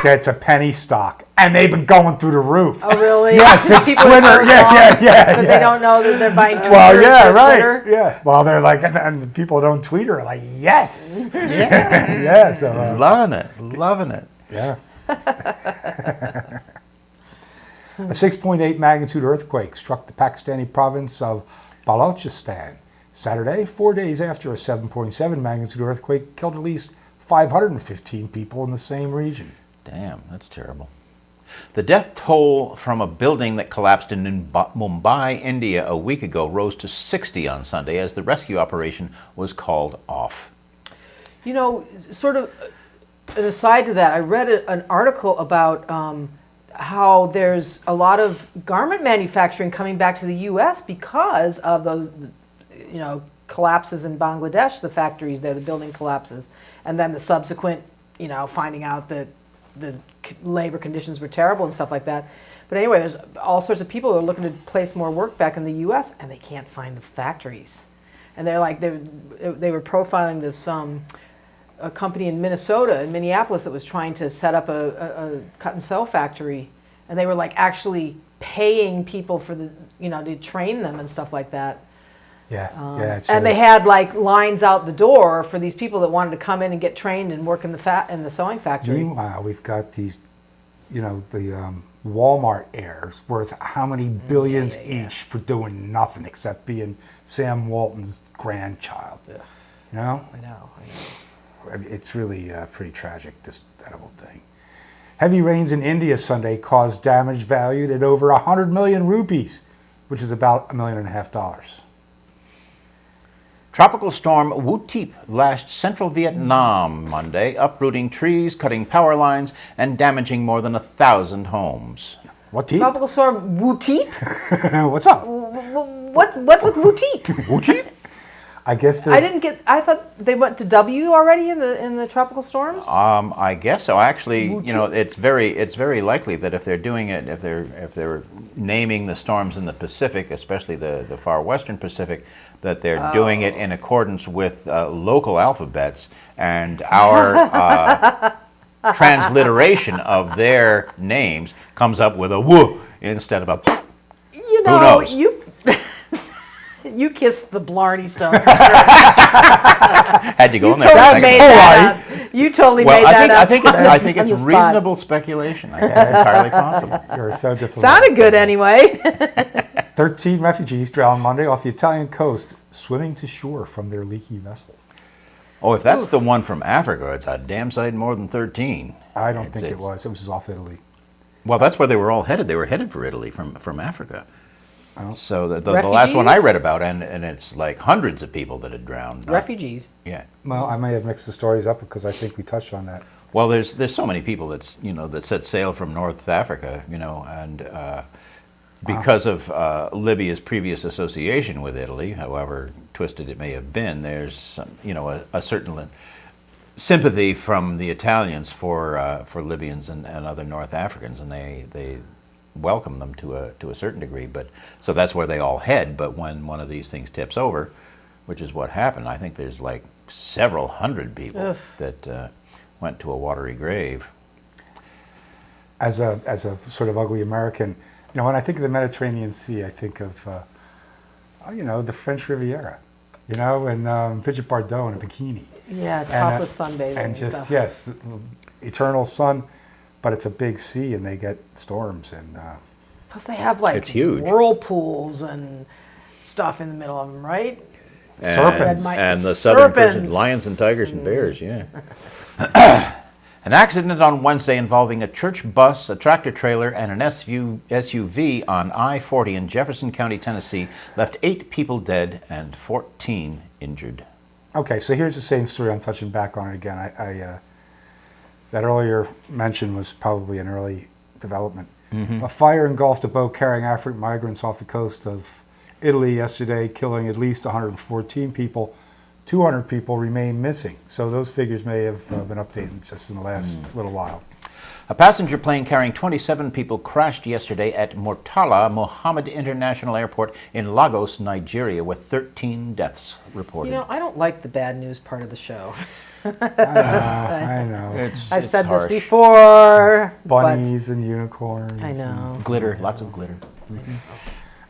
Speaker 1: that's a penny stock, and they've been going through the roof.
Speaker 3: Oh, really?
Speaker 1: Yes, it's
Speaker 3: People
Speaker 1: Twitter.
Speaker 3: are so
Speaker 1: Yeah.
Speaker 3: But they don't know that they're buying Twitter.
Speaker 1: Well, yeah,
Speaker 3: instead of
Speaker 1: right.
Speaker 3: Twitter.
Speaker 1: Yeah. Well, they're like, and the people that own Tweeter are like, yes.
Speaker 2: Yeah,
Speaker 1: Yeah. So,
Speaker 2: loving it.
Speaker 1: yeah. A 6.8 magnitude earthquake struck the Pakistani province of Balochistan Saturday, 4 days after a 7.7 magnitude earthquake killed at least 515 people in the same region.
Speaker 2: Damn, that's terrible. The death toll from a building that collapsed in Mumbai, India a week ago rose to 60 on Sunday as the rescue operation was called off.
Speaker 3: Sort of an aside to that, I read an article about how there's a lot of garment manufacturing coming back to the U.S. because of those, collapses in Bangladesh, the factories there, the building collapses, and then the subsequent, finding out that the labor conditions were terrible and stuff like that. But anyway, there's all sorts of people who are looking to place more work back in the U.S. and they can't find the factories. And they're like, they were profiling this a company in Minneapolis, that was trying to set up a cut and sew factory, and they were like actually paying people for to train them and stuff like that.
Speaker 1: Yeah,
Speaker 3: And they had like lines out the door for these people that wanted to come in and get trained and work in the sewing factory.
Speaker 1: Meanwhile, we've got these, the Walmart heirs worth how many billions each for doing nothing except being Sam Walton's grandchild.
Speaker 3: Yeah.
Speaker 1: I
Speaker 3: I know.
Speaker 1: I mean, it's really pretty tragic, that whole thing. Heavy rains in India Sunday caused damage valued at over 100 million rupees, which is about $1.5 million.
Speaker 2: Tropical storm Wu-Tip lashed central Vietnam Monday, uprooting trees, cutting power lines, and damaging more than 1,000 homes.
Speaker 1: What team?
Speaker 3: Tropical storm Wu-Tip?
Speaker 1: What's up?
Speaker 3: What's with Wu-Tip?
Speaker 2: Wu-Tip?
Speaker 1: I guess
Speaker 3: I thought they went to W already in the tropical storms.
Speaker 2: I guess so. Actually,
Speaker 3: Wu-Tip?
Speaker 2: it's very likely that if they're doing it, if they're naming the storms in the Pacific, especially the far western Pacific, that they're doing it in accordance with local alphabets, and our transliteration of their names comes up with a "wu" instead of a "p."
Speaker 3: You
Speaker 2: Who
Speaker 3: know,
Speaker 2: knows?
Speaker 3: you kissed the Blarney Stone.
Speaker 2: Had to go in there.
Speaker 3: Totally
Speaker 2: for a
Speaker 3: made
Speaker 2: second.
Speaker 3: that up. You totally made that up.
Speaker 2: I think
Speaker 3: on
Speaker 2: it's
Speaker 3: the spot.
Speaker 2: reasonable speculation. I think it's entirely possible.
Speaker 1: you're so diplomatic.
Speaker 3: Sounded good anyway.
Speaker 1: 13 refugees drowned Monday off the Italian coast, swimming to shore from their leaky vessel.
Speaker 2: Oh, if that's the one from Africa, it's a damn sight more than 13.
Speaker 1: I don't think it
Speaker 2: It's-
Speaker 1: was. It was off Italy.
Speaker 2: Well, that's where they were all headed. They were headed for Italy from Africa.
Speaker 1: Oh.
Speaker 2: So the last one I
Speaker 3: Refugees?
Speaker 2: read about, and it's like hundreds of people that had drowned.
Speaker 3: Refugees.
Speaker 2: Yeah.
Speaker 1: Well, I may have mixed the stories up because I think we touched on that.
Speaker 2: Well, there's so many people that set sail from North Africa, and because of Libya's previous association with Italy, however twisted it may have been, there's a certain sympathy from the Italians for Libyans and other North Africans, and they welcome them to a certain degree. But so that's where they all head. But when one of these things tips over, which is what happened, I think there's like several hundred people
Speaker 3: Ugh.
Speaker 2: that went to a watery grave.
Speaker 1: As a sort of ugly American, when I think of the Mediterranean Sea, I think of the French Riviera, and Bridget Bardot in a bikini.
Speaker 3: Yeah, topless sunbathing
Speaker 1: And
Speaker 3: and
Speaker 1: just,
Speaker 3: stuff.
Speaker 1: yes, eternal sun, but it's a big sea and they get storms and
Speaker 3: Plus they have like
Speaker 2: It's huge.
Speaker 3: whirlpools and stuff in the middle of them, right?
Speaker 1: Serpents.
Speaker 2: And the southern coast,
Speaker 3: Serpents.
Speaker 2: lions and tigers and bears, yeah. An accident on Wednesday involving a church bus, a tractor trailer, and an SUV on I-40 in Jefferson County, Tennessee, left 8 people dead and 14 injured.
Speaker 1: Okay, so here's the same story. I'm touching back on it again. That earlier mention was probably an early development. A fire engulfed a boat carrying African migrants off the coast of Italy yesterday, killing at least 114 people. 200 people remain missing. So those figures may have been updated just in the last little while.
Speaker 2: A passenger plane carrying 27 people crashed yesterday at Murtala Mohammed International Airport in Lagos, Nigeria, with 13 deaths reported.
Speaker 3: I don't like the bad news part of the show.
Speaker 1: I know.
Speaker 3: I've said
Speaker 2: harsh.
Speaker 3: this before,
Speaker 1: Bunnies and unicorns.
Speaker 3: but I know.
Speaker 2: Glitter, lots of glitter.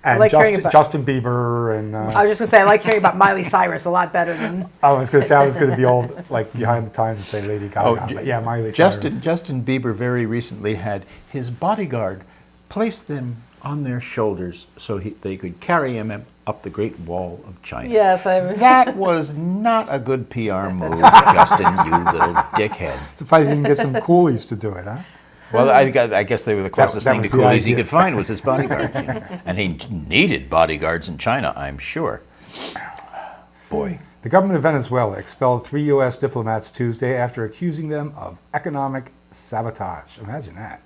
Speaker 1: And
Speaker 3: like hearing about-
Speaker 1: Justin Bieber and
Speaker 3: I was just going to say, I like hearing about Miley Cyrus a lot better than...
Speaker 1: I was going to say I was going to be old, like behind the times and say Lady Gaga.
Speaker 2: J-
Speaker 1: but yeah, Miley
Speaker 2: Justin
Speaker 1: Cyrus.
Speaker 2: Justin Bieber very recently had his bodyguard place them on their shoulders so they could carry him up the Great Wall of China.
Speaker 3: Yes,
Speaker 2: That was not a good PR move, Justin, you little dickhead.
Speaker 1: Surprised he didn't get some coolies to do it, huh?
Speaker 2: Well, I guess they were the closest
Speaker 1: that
Speaker 2: thing to
Speaker 1: was the
Speaker 2: coolies he
Speaker 1: idea.
Speaker 2: could find was his bodyguards. And he needed bodyguards in China, I'm sure. Boy.
Speaker 1: The government of Venezuela expelled 3 U.S. diplomats Tuesday after accusing them of economic sabotage. Imagine that.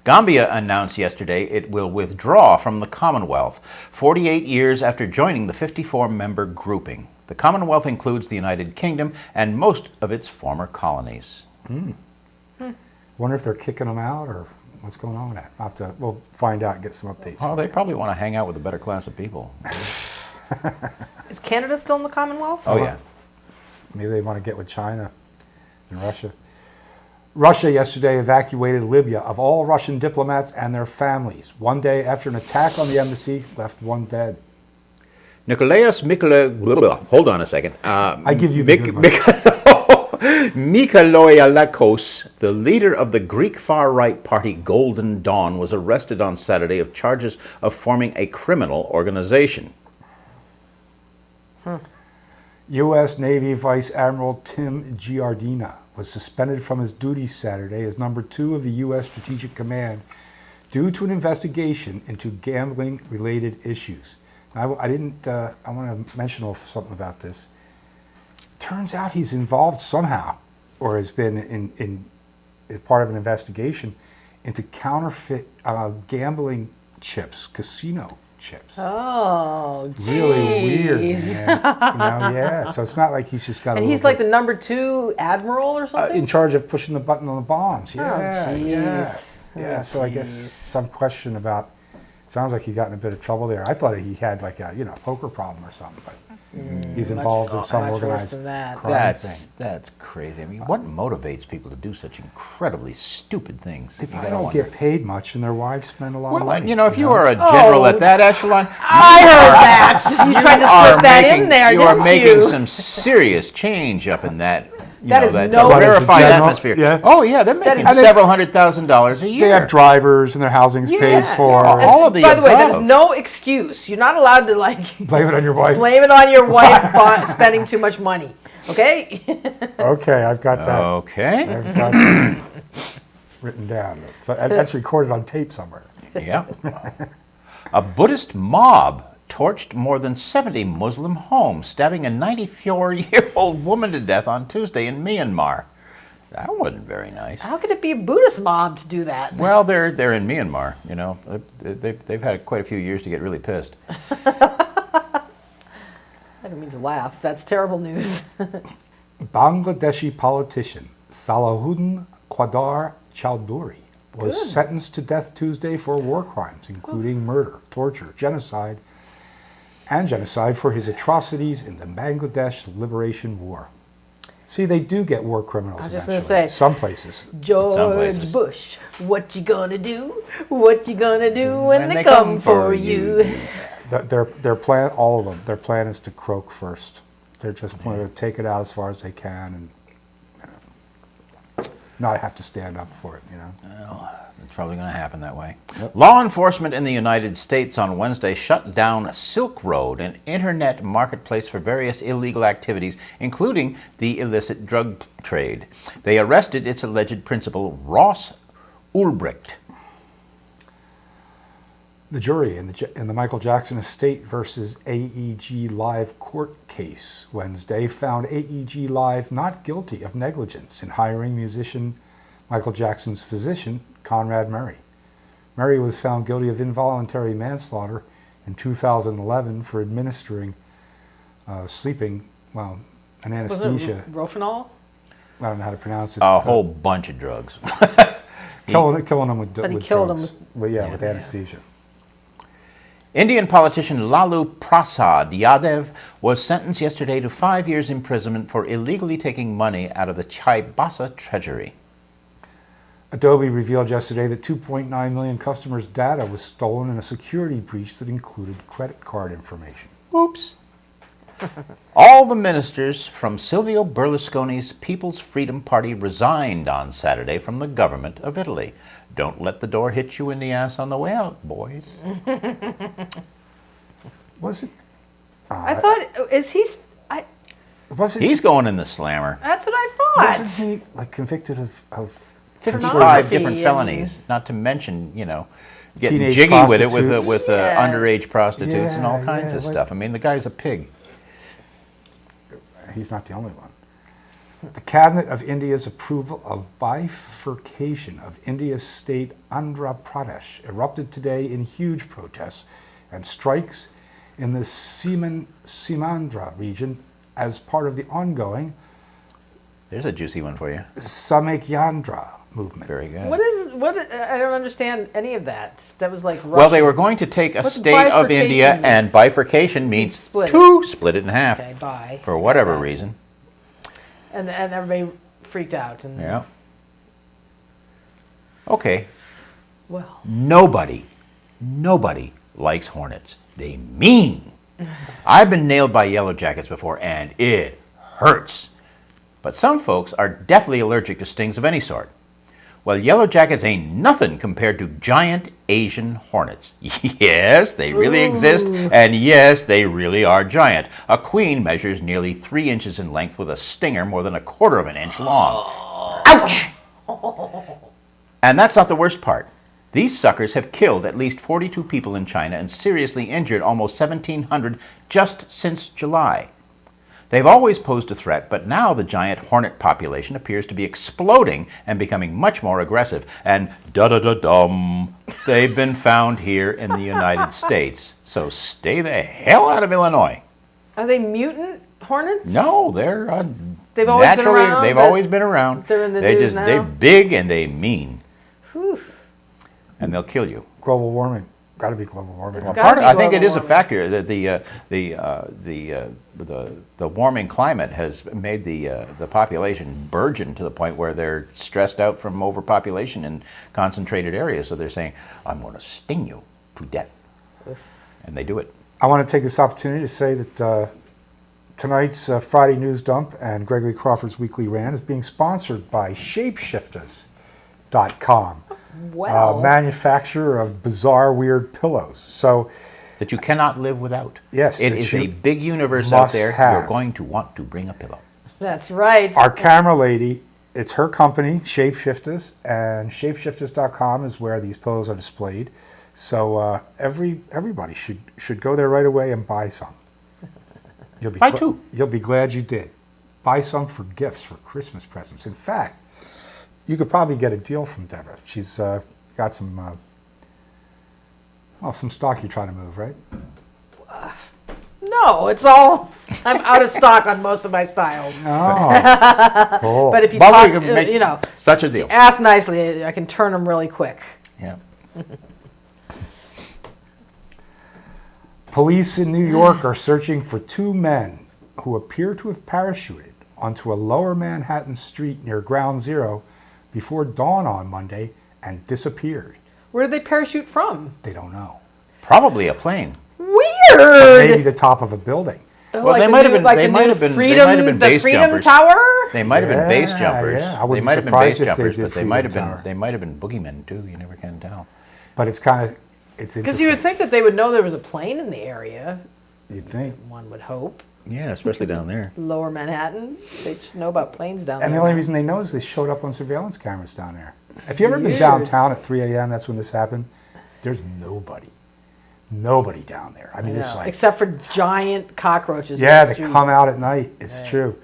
Speaker 2: Gambia announced yesterday it will withdraw from the Commonwealth 48 years after joining the 54-member grouping. The Commonwealth includes the United Kingdom and most of its former colonies.
Speaker 1: Wonder if they're kicking them out or what's going on with that. We'll find out and get some updates.
Speaker 2: Well, they probably want to hang out with a better class of people.
Speaker 3: Is Canada still in the Commonwealth?
Speaker 2: Oh, yeah.
Speaker 1: Maybe they want to get with China and Russia. Russia yesterday evacuated Libya of all Russian diplomats and their families. One day after an attack on the embassy left 1 dead.
Speaker 2: Hold on a second.
Speaker 1: I give you the good one.
Speaker 2: Mikhailoialakos, the leader of the Greek far-right party Golden Dawn, was arrested on Saturday of charges of forming a criminal organization.
Speaker 1: U.S. Navy Vice Admiral Tim Giardina was suspended from his duties Saturday as number 2 of the U.S. Strategic Command due to an investigation into gambling-related issues. I didn't. I want to mention something about this. Turns out he's involved somehow, or has been in as part of an investigation into counterfeit gambling chips, casino chips.
Speaker 3: Oh,
Speaker 1: Really weird,
Speaker 3: geez.
Speaker 1: man. Yeah. So it's not like he's just got.
Speaker 3: And he's like the number 2 admiral or something.
Speaker 1: in charge of pushing the button on the bonds. Yeah,
Speaker 3: jeez.
Speaker 1: yeah.
Speaker 3: Oh,
Speaker 1: So I guess some question about. Sounds like he got in a bit of trouble there. I thought he had like a poker problem or something, but he's involved in some
Speaker 3: much worse
Speaker 1: organized
Speaker 3: than that.
Speaker 1: crime thing.
Speaker 2: That's crazy. I mean, what motivates people to do such incredibly stupid things?
Speaker 1: They
Speaker 2: You
Speaker 1: probably
Speaker 2: gotta
Speaker 1: don't
Speaker 2: wonder.
Speaker 1: get paid much, and their wives spend a lot of
Speaker 2: Well,
Speaker 1: money.
Speaker 2: if you are a general
Speaker 3: Oh,
Speaker 2: at that echelon,
Speaker 3: I heard that. You tried to slip that in there,
Speaker 2: you are
Speaker 3: didn't
Speaker 2: making
Speaker 3: you?
Speaker 2: some serious change up in that.
Speaker 3: That is no-
Speaker 1: What, as a
Speaker 2: rarefied
Speaker 1: general?
Speaker 2: atmosphere.
Speaker 1: Yeah.
Speaker 2: Oh yeah, they're making
Speaker 3: is-
Speaker 2: several $100,000 a year.
Speaker 1: They have drivers, and their housing's paid
Speaker 2: Yeah,
Speaker 1: for.
Speaker 2: yeah. All of the
Speaker 3: By the way, that is
Speaker 2: above.
Speaker 3: no excuse. You're not allowed to
Speaker 1: Blame it on your wife.
Speaker 3: blame it on your wife spending too much money. Okay?
Speaker 1: Okay, I've got that.
Speaker 2: Okay.
Speaker 1: I've got that written down. So that's recorded on tape somewhere.
Speaker 2: Yeah. A Buddhist mob torched more than 70 Muslim homes, stabbing a 94-year-old woman to death on Tuesday in Myanmar. That wasn't very nice.
Speaker 3: How could it be a Buddhist mob to do that?
Speaker 2: Well, they're in Myanmar. They've had quite a few years to get really pissed.
Speaker 3: I don't mean to laugh. That's terrible news.
Speaker 1: Bangladeshi politician Salahuddin Qadar Chowdhury was sentenced to death Tuesday for war crimes, including murder, torture, genocide for his atrocities in the Bangladesh Liberation War. See, they do get war criminals
Speaker 3: I was just
Speaker 1: eventually.
Speaker 3: gonna say.
Speaker 1: Some places.
Speaker 3: George
Speaker 2: places.
Speaker 3: Bush, what you gonna do? What you gonna do when they come for you?
Speaker 1: Their plan, all of them, their plan is to croak first. They're just going to take it out as far as they can and not have to stand up for it,
Speaker 2: It's probably going to happen that way.
Speaker 1: Yep.
Speaker 2: Law enforcement in the United States on Wednesday shut down Silk Road, an internet marketplace for various illegal activities, including the illicit drug trade. They arrested its alleged principal, Ross Ulbricht.
Speaker 1: The jury in the Michael Jackson Estate versus AEG Live court case Wednesday found AEG Live not guilty of negligence in hiring musician Michael Jackson's physician, Conrad Murray. Murray was found guilty of involuntary manslaughter in 2011 for administering an
Speaker 3: Was it
Speaker 1: anesthesia.
Speaker 3: Rofinol?
Speaker 1: I don't know how to pronounce it.
Speaker 2: A whole bunch of drugs.
Speaker 1: Killing him with
Speaker 3: But he
Speaker 1: with
Speaker 3: killed him
Speaker 1: drugs.
Speaker 3: with-
Speaker 1: With anesthesia.
Speaker 2: Indian politician Lalu Prasad Yadav was sentenced yesterday to 5 years imprisonment for illegally taking money out of the Chaibasa treasury.
Speaker 1: Adobe revealed yesterday that 2.9 million customers' data was stolen in a security breach that included credit card information.
Speaker 2: Oops. All the ministers from Silvio Berlusconi's People's Freedom Party resigned on Saturday from the government of Italy. Don't let the door hit you in the ass on the way out, boys.
Speaker 1: Was it?
Speaker 3: I thought, is he,
Speaker 1: Wasn't
Speaker 2: He's going in the slammer.
Speaker 3: that's what I
Speaker 1: Wasn't
Speaker 3: thought.
Speaker 1: he convicted of
Speaker 2: 55
Speaker 3: Pornography
Speaker 2: different
Speaker 3: and-
Speaker 2: felonies, not to mention, getting
Speaker 1: Teenage
Speaker 2: jiggy with it
Speaker 1: prostitutes.
Speaker 2: with
Speaker 3: Yeah.
Speaker 2: underage prostitutes and all
Speaker 1: Yeah,
Speaker 2: kinds
Speaker 1: yeah,
Speaker 2: of
Speaker 1: like-
Speaker 2: stuff. I mean, the guy's a pig.
Speaker 1: He's not the only one. The Cabinet of India's approval of bifurcation of India's state Andhra Pradesh erupted today in huge protests and strikes in the Simandra region as part of the ongoing
Speaker 2: There's a juicy one for you.
Speaker 1: Samakyandra movement.
Speaker 2: Very good.
Speaker 3: I don't understand any of that. That was like
Speaker 2: Well, they
Speaker 3: Russian.
Speaker 2: were going to take a
Speaker 3: What's
Speaker 2: state of India,
Speaker 3: bifurcation mean?
Speaker 2: and bifurcation means
Speaker 3: Split it.
Speaker 2: to split it in half
Speaker 3: Okay, bye.
Speaker 2: for whatever
Speaker 3: Got that.
Speaker 2: reason.
Speaker 3: And everybody freaked out. And
Speaker 2: Yeah. Okay.
Speaker 3: Well,
Speaker 2: Nobody likes hornets. They mean. I've been nailed by yellow jackets before, and it hurts. But some folks are definitely allergic to stings of any sort. Well, yellow jackets ain't nothing compared to giant Asian hornets. Yes, they really exist, and yes, they really are giant. A queen measures nearly 3 inches in length with a stinger more than 1/4 of an inch long. Ouch! And that's not the worst part. These suckers have killed at least 42 people in China and seriously injured almost 1,700 just since July. They've always posed a threat, but now the giant hornet population appears to be exploding and becoming much more aggressive. And da-da-da-dum, they've been found here in the United States. So stay the hell out of Illinois.
Speaker 3: Are they mutant hornets?
Speaker 2: No, they're
Speaker 3: They've always been
Speaker 2: naturally,
Speaker 3: around,
Speaker 2: they've
Speaker 3: but
Speaker 2: always been around.
Speaker 3: they're in the news now?
Speaker 2: They're big and they mean.
Speaker 3: Whew.
Speaker 2: And they'll kill you.
Speaker 1: Global warming. Got to be global warming.
Speaker 3: It's gotta be
Speaker 2: I think
Speaker 3: global
Speaker 2: it is a
Speaker 3: warming.
Speaker 2: factor that the warming climate has made the population burgeon to the point where they're stressed out from overpopulation in concentrated areas. So they're saying, "I'm going to sting you to death," and they do it.
Speaker 1: I want to take this opportunity to say that tonight's Friday News Dump and Gregory Crawford's Weekly Rant is being sponsored by Shapeshifters.com,
Speaker 3: Well,
Speaker 1: manufacturer of bizarre, weird pillows. So,
Speaker 2: That you cannot live without.
Speaker 1: Yes,
Speaker 2: it
Speaker 1: that
Speaker 2: is
Speaker 1: you
Speaker 2: a big universe out
Speaker 1: must
Speaker 2: there.
Speaker 1: have.
Speaker 2: You're going to want to bring a pillow.
Speaker 3: that's right.
Speaker 1: our camera lady, it's her company, Shapeshifters, and Shapeshifters.com is where these pillows are displayed. So everybody should go there right away and buy some. You'll be
Speaker 2: Buy two.
Speaker 1: You'll be glad you did. Buy some for gifts, for Christmas presents. In fact, you could probably get a deal from Deborah. She's got some some stock you're trying to move, right?
Speaker 3: No, it's all. I'm out of stock on most of my styles.
Speaker 1: Oh, cool.
Speaker 3: But if you
Speaker 2: But
Speaker 3: talk,
Speaker 2: we can make
Speaker 3: you know,
Speaker 2: such a deal.
Speaker 3: ask nicely, I can turn them really quick.
Speaker 2: Yeah.
Speaker 1: Police in New York are searching for two men who appear to have parachuted onto a lower Manhattan street near Ground Zero before dawn on Monday and disappeared.
Speaker 3: Where did they parachute from?
Speaker 1: They don't know.
Speaker 2: Probably a plane.
Speaker 3: Weird.
Speaker 1: Maybe the top of a building.
Speaker 2: Well, they
Speaker 3: the
Speaker 2: might have
Speaker 3: new-
Speaker 2: been-
Speaker 3: like
Speaker 2: they
Speaker 3: the
Speaker 2: might
Speaker 3: new
Speaker 2: have been- they
Speaker 3: Freedom,
Speaker 2: might have been
Speaker 3: the
Speaker 2: base
Speaker 3: Freedom
Speaker 2: jumpers.
Speaker 3: Tower.
Speaker 2: They might have been base
Speaker 1: Yeah,
Speaker 2: jumpers.
Speaker 1: yeah. I
Speaker 2: They
Speaker 1: wouldn't
Speaker 2: might
Speaker 1: be
Speaker 2: have been base
Speaker 1: surprised if they
Speaker 2: jumpers,
Speaker 1: did
Speaker 2: but they might have
Speaker 1: Freedom
Speaker 2: been
Speaker 1: Tower.
Speaker 2: they might have been boogeymen too. You never can tell.
Speaker 1: But it's kind of, it's
Speaker 3: Because you would
Speaker 1: interesting.
Speaker 3: think that they would know there was a plane in the area.
Speaker 1: You'd think.
Speaker 3: One would hope.
Speaker 2: Yeah, especially down there.
Speaker 3: Lower Manhattan, they should know about planes down
Speaker 1: And
Speaker 3: there.
Speaker 1: the only
Speaker 3: now.
Speaker 1: reason they know is they showed up on surveillance cameras down there. If you ever been
Speaker 3: Weird.
Speaker 1: downtown at 3 a.m., that's when this happened, there's nobody. Nobody down there. I mean,
Speaker 3: I
Speaker 1: it's
Speaker 3: know,
Speaker 1: like,
Speaker 3: except for giant cockroaches. in
Speaker 1: yeah,
Speaker 3: the
Speaker 1: they
Speaker 3: street.
Speaker 1: come out at night. It's
Speaker 3: Right.
Speaker 1: true.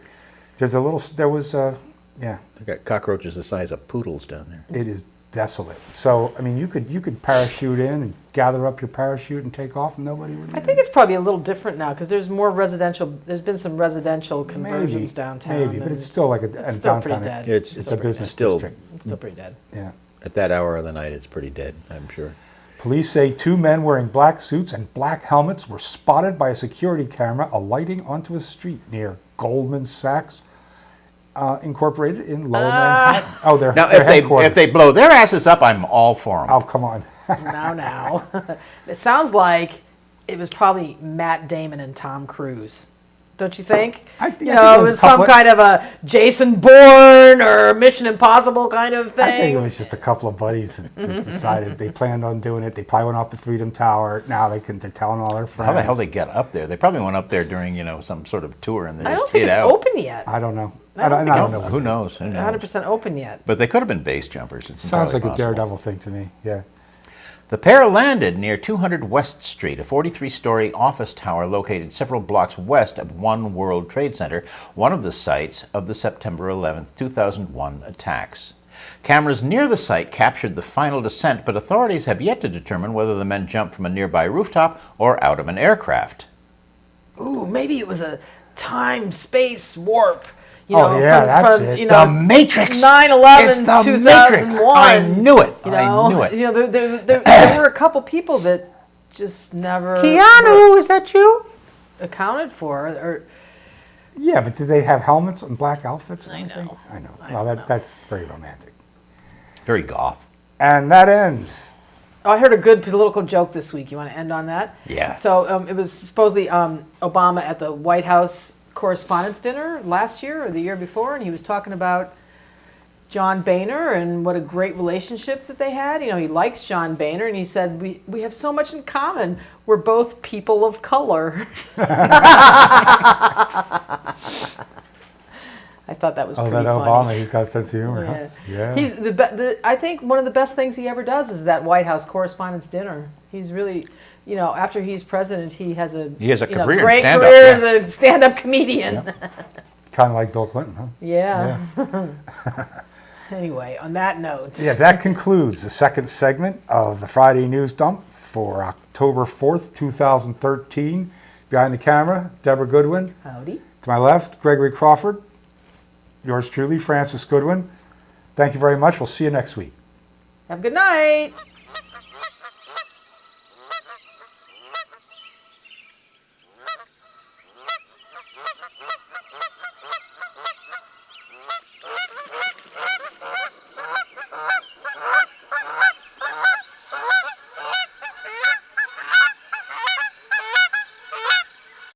Speaker 1: There's a little, there was, yeah,
Speaker 2: They got cockroaches the size of poodles down there.
Speaker 1: it is desolate. So, I mean, you could parachute in and gather up your parachute and take off and nobody would
Speaker 3: I think it's probably a little different now because there's more residential. There's been some residential conversions
Speaker 1: maybe,
Speaker 3: downtown.
Speaker 1: maybe, but
Speaker 3: and
Speaker 1: it's still like a
Speaker 3: it's still
Speaker 1: downtown.
Speaker 3: pretty dead.
Speaker 2: It's
Speaker 1: It's a business
Speaker 2: still
Speaker 1: district.
Speaker 3: It's still pretty dead.
Speaker 1: Yeah.
Speaker 2: at that hour of the night. It's pretty dead. I'm sure.
Speaker 1: Police say two men wearing black suits and black helmets were spotted by a security camera alighting onto a street near Goldman Sachs Incorporated in Lower Manhattan. Oh, they're
Speaker 2: Now,
Speaker 1: their
Speaker 2: if they
Speaker 1: headquarters.
Speaker 2: blow their asses up, I'm all for them.
Speaker 1: Oh, come on.
Speaker 3: Now. It sounds like it was probably Matt Damon and Tom Cruise. Don't you think?
Speaker 1: I
Speaker 3: You
Speaker 1: think
Speaker 3: know,
Speaker 1: it
Speaker 3: it
Speaker 1: was
Speaker 3: was
Speaker 1: a
Speaker 3: some
Speaker 1: couple of-
Speaker 3: kind of a Jason Bourne or Mission Impossible kind of thing.
Speaker 1: I think it was just a couple of buddies that decided they planned on doing it. They probably went off the Freedom Tower. Now they're telling all their friends.
Speaker 2: How the hell they get up there? They probably went up there during some sort of tour and they
Speaker 3: I
Speaker 2: just
Speaker 3: don't think
Speaker 2: hid
Speaker 3: it's
Speaker 2: out.
Speaker 3: open yet.
Speaker 1: I don't know.
Speaker 3: I don't think
Speaker 1: don't
Speaker 3: it's-
Speaker 1: know.
Speaker 2: Who knows? Who knows?
Speaker 3: 100% open yet.
Speaker 2: But they could have been base jumpers. It's
Speaker 1: Sounds like
Speaker 2: entirely
Speaker 1: a
Speaker 2: possible.
Speaker 1: daredevil thing to me. Yeah.
Speaker 2: The pair landed near 200 West Street, a 43-story office tower located several blocks west of One World Trade Center, one of the sites of the September 11, 2001 attacks. Cameras near the site captured the final descent, but authorities have yet to determine whether the men jumped from a nearby rooftop or out of an aircraft.
Speaker 3: Ooh, maybe it was a time-space warp. You
Speaker 1: Oh,
Speaker 3: know,
Speaker 1: yeah, that's
Speaker 3: from,
Speaker 1: it.
Speaker 3: You know,
Speaker 2: The Matrix!
Speaker 3: 9/11,
Speaker 2: It's the
Speaker 3: 2001.
Speaker 2: Matrix! I knew it!
Speaker 3: You know,
Speaker 2: I knew it!
Speaker 3: You know, there were a couple people that just never were
Speaker 2: Keanu, is that you?
Speaker 3: accounted for, or
Speaker 1: Yeah, but did they have helmets and black outfits and
Speaker 3: I
Speaker 1: everything?
Speaker 3: know.
Speaker 1: I know.
Speaker 3: I
Speaker 1: Well,
Speaker 3: know.
Speaker 1: that's very romantic.
Speaker 2: Very goth.
Speaker 1: And that ends.
Speaker 3: Oh, I heard a good political joke this week. You want to end on that?
Speaker 2: Yeah.
Speaker 3: So it was supposedly Obama at the White House Correspondents' Dinner last year or the year before, and he was talking about John Boehner and what a great relationship that they had. You know, he likes John Boehner, and he said, we have so much in common. We're both people of color. I thought that was
Speaker 1: Oh,
Speaker 3: pretty
Speaker 1: that
Speaker 3: funny.
Speaker 1: Obama, he's got a sense of humor, huh?
Speaker 3: Yeah.
Speaker 1: Yeah.
Speaker 3: He's I think one of the best things he ever does is that White House Correspondents' Dinner. He's really, after he's president, he has a
Speaker 2: career in
Speaker 3: great
Speaker 2: stand-up,
Speaker 3: career
Speaker 2: yeah.
Speaker 3: as a stand-up comedian.
Speaker 1: Kind of like Bill Clinton, huh?
Speaker 3: Yeah. Anyway, on that note.
Speaker 1: Yeah, that concludes the second segment of the Friday News Dump for October 4th, 2013. Behind the camera, Deborah Goodwin.
Speaker 3: Howdy.
Speaker 1: To my left, Gregory Crawford. Yours truly, Francis Goodwin. Thank you very much. We'll see you next week.
Speaker 3: Have a good night.